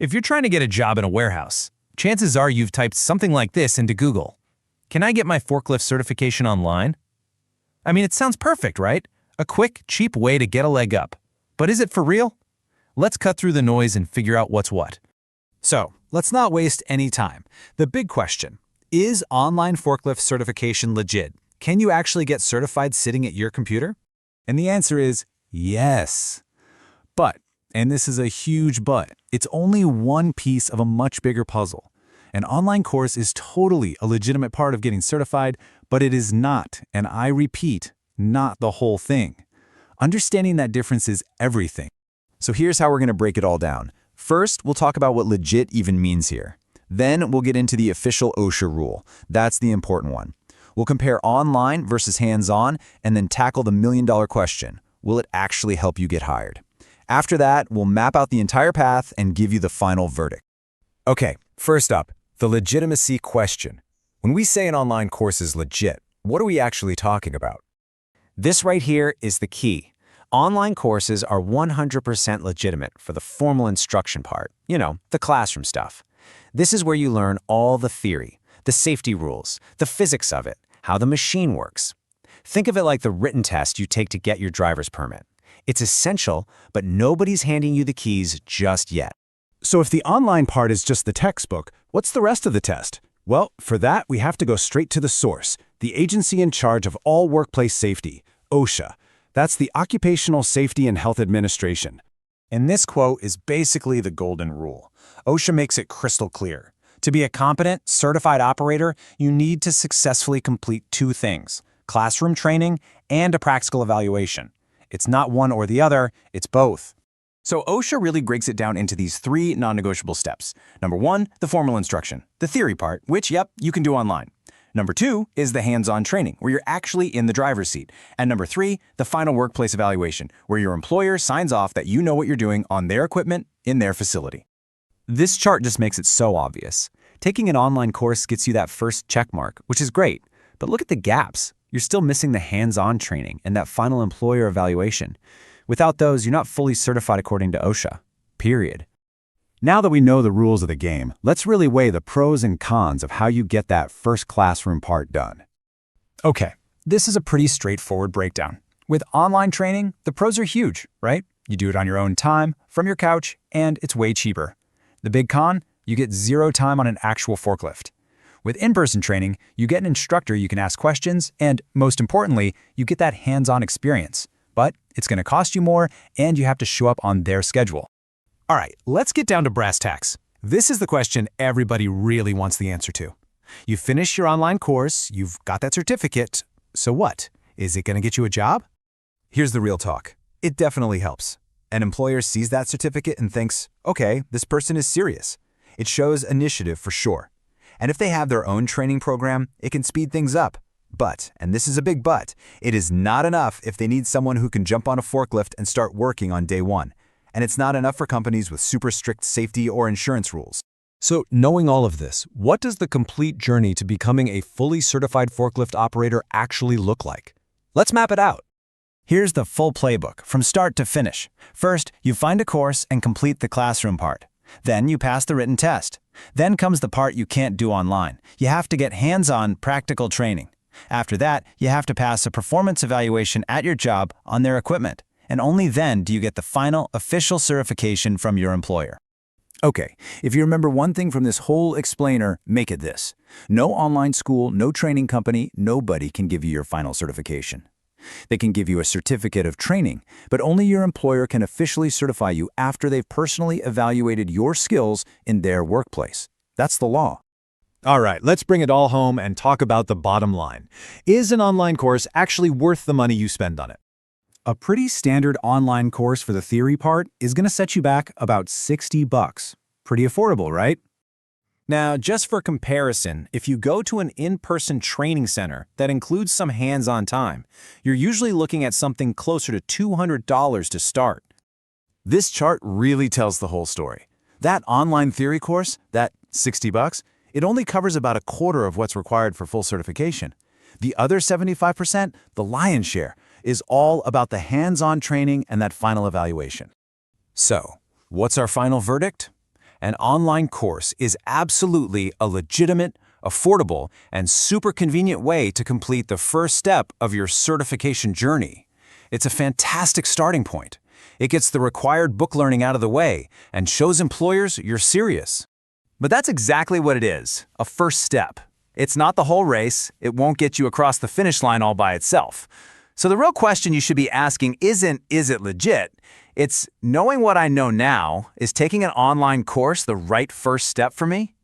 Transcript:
If you're trying to get a job in a warehouse, chances are you've typed something like this into Google. Can I get my forklift certification online? I mean, it sounds perfect, right? A quick, cheap way to get a leg up. But is it for real? Let's cut through the noise and figure out what's what. So, let's not waste any time. The big question, is online forklift certification legit? Can you actually get certified sitting at your computer? And the answer is yes. But, and this is a huge but, it's only one piece of a much bigger puzzle. An online course is totally a legitimate part of getting certified, but it is not, and I repeat, not the whole thing. Understanding that difference is everything. So here's how we're going to break it all down. First, we'll talk about what legit even means here. Then we'll get into the official OSHA rule. That's the important one. We'll compare online versus hands-on, and then tackle the million-dollar question. Will it actually help you get hired? After that, we'll map out the entire path and give you the final verdict. Okay, first up, the legitimacy question. When we say an online course is legit, what are we actually talking about? This right here is the key. Online courses are 100% legitimate for the formal instruction part, the classroom stuff. This is where you learn all the theory, the safety rules, the physics of it, how the machine works. Think of it like the written test you take to get your driver's permit. It's essential, but nobody's handing you the keys just yet. So if the online part is just the textbook, what's the rest of the test? Well, for that, we have to go straight to the source, the agency in charge of all workplace safety, OSHA. That's the Occupational Safety and Health Administration. And this quote is basically the golden rule. OSHA makes it crystal clear. To be a competent, certified operator, you need to successfully complete two things: classroom training and a practical evaluation. It's not one or the other, it's both. So OSHA really breaks it down into these three non-negotiable steps. Number one, the formal instruction, the theory part, which, you can do online. Number two is the hands-on training, where you're actually in the driver's seat. And number three, the final workplace evaluation, where your employer signs off that you know what you're doing on their equipment in their facility. This chart just makes it so obvious. Taking an online course gets you that first check mark, which is great. But look at the gaps. You're still missing the hands-on training and that final employer evaluation. Without those, you're not fully certified according to OSHA. Period. Now that we know the rules of the game, let's really weigh the pros and cons of how you get that first classroom part done. Okay, this is a pretty straightforward breakdown. With online training, the pros are huge, right? You do it on your own time, from your couch, and it's way cheaper. The big con? You get zero time on an actual forklift. With in-person training, you get an instructor you can ask questions, and most importantly, you get that hands-on experience. But it's going to cost you more, and you have to show up on their schedule. All right, let's get down to brass tacks. This is the question everybody really wants the answer to. You finish your online course, you've got that certificate, so what? Is it going to get you a job? Here's the real talk. It definitely helps. An employer sees that certificate and thinks, okay, this person is serious. It shows initiative for sure. And if they have their own training program, it can speed things up. But, and this is a big but, it is not enough if they need someone who can jump on a forklift and start working on day one. And it's not enough for companies with super strict safety or insurance rules. So, knowing all of this, what does the complete journey to becoming a fully certified forklift operator actually look like? Let's map it out. Here's the full playbook, from start to finish. First, you find a course and complete the classroom part. Then you pass the written test. Then comes the part you can't do online. You have to get hands-on, practical training. After that, you have to pass a performance evaluation at your job on their equipment. And only then do you get the final official certification from your employer. Okay, if you remember one thing from this whole explainer, make it this. No online school, no training company, nobody can give you your final certification. They can give you a certificate of training, but only your employer can officially certify you after they've personally evaluated your skills in their workplace. That's the law. All right, let's bring it all home and talk about the bottom line. Is an online course actually worth the money you spend on it? A pretty standard online course for the theory part is going to set you back about $60. Pretty affordable, right? Now, just for comparison, if you go to an in-person training center that includes some hands-on time, you're usually looking at something closer to $200 to start. This chart really tells the whole story. That online theory course, that $60, it only covers about a quarter of what's required for full certification. The other 75%, the lion's share, is all about the hands-on training and that final evaluation. So, what's our final verdict? An online course is absolutely a legitimate, affordable, and super convenient way to complete the first step of your certification journey. It's a fantastic starting point. It gets the required book learning out of the way and shows employers you're serious. But that's exactly what it is, a first step. It's not the whole race. It won't get you across the finish line all by itself. So the real question you should be asking isn't, is it legit? It's, knowing what I know now, is taking an online course the right first step for me?